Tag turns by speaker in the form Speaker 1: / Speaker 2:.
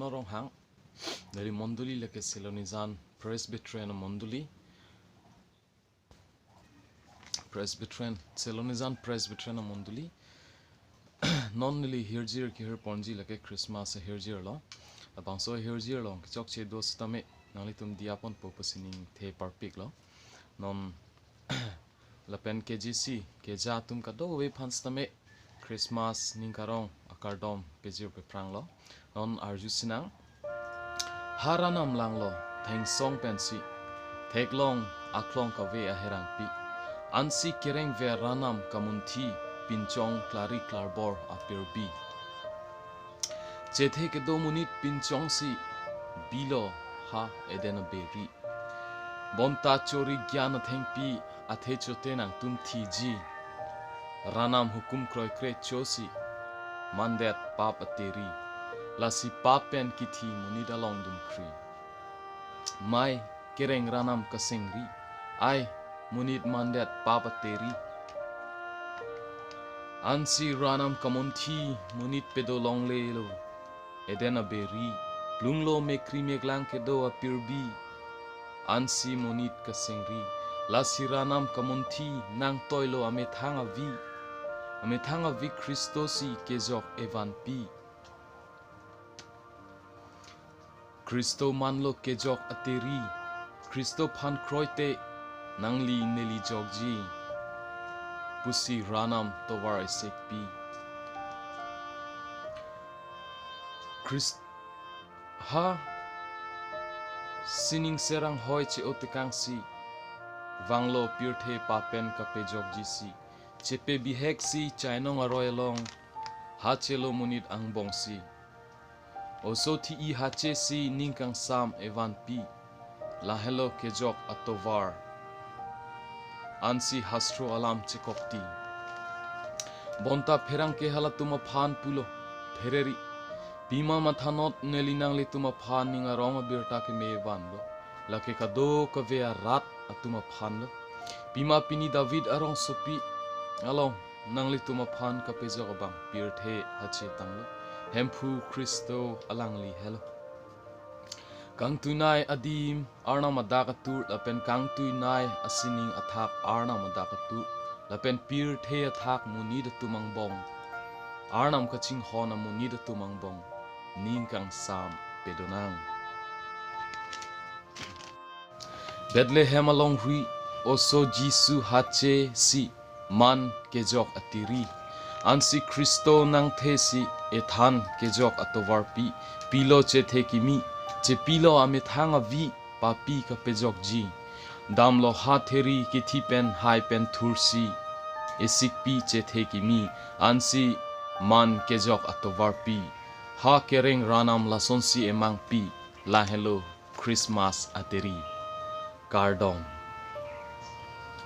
Speaker 1: rong hang dari monduli leke Selonizan Presbyterian monduli Selonizan Presbyterian monduli non nili hirjir ki hir ponji leke Christmas hirjir lo abangso hirjir lo chok che dos tame nangli tum diapon popasining the parpik lo non lapen KGC keja tum ka do we phans tame Christmas ningkarong akardom pejir pe prang lo non arju sinang haranam lang lo theng song pensi theklong aklong ka ve aherang pi ansi kereng ve ranam kamunthi pinchong klari klarbor apirbi chethe ke do munit pinchong si bilo ha edena beri bonta chori gyan thengpi athe chote nang tum thi ji ranam hukum kroi kre chosi mandet pap ateri lasi papen kithi munida long dum kri mai kereng ranam kasengri ai munit mandet pap ateri ansi ranam kamonthi munit pedo long le lo edena beri lunglo mekri meglang kedo apirbi ansi munit kasengri lasi ranam kamonthi nang toilo ame thanga vi Christosi kezok evan pi Christo manlo kezok ateri Christo phan kroite nangli neli jogji pusi ranam towar sekpi Christ ha sining serang hoi che otekang si vanglo pirthe papen kape jogji si chepe bihek si chainong aroyalong hachelo munit angbong si oso thi I hache si ningkang sam evan pi lahelo kejok atovar ansi hastro alam chekopti bonta pherang ke hala tuma phan pulo phereri pima mathanot nelinang le tuma phan ninga rong birta ke mevan lo lake kado ka ve rat atuma phan lo pima pini David arong sopi along nangli tuma phan ka pejok bang pirthe hache tanglo hemphu Christo alangli hello kang tunai adim arna madaka tur lapen kang tunai asining athak arna madaka tur lapen pirthe athak munid tumang bong arnam kaching hona munid tumang bong ningkang sam pedonang Bethlehem along hui oso Jisu hache si man kejok atiri ansi Christo nang thesi ethan kejok atowarpi pilo che thekimi che pilo ame thanga vi papi ka pejok ji damlo hatheri kithi pen hai pen thursi esikpi che thekimi ansi man kejok atowarpi ha kereng ranam lasonsi emang pi la hello Christmas ateri Cardom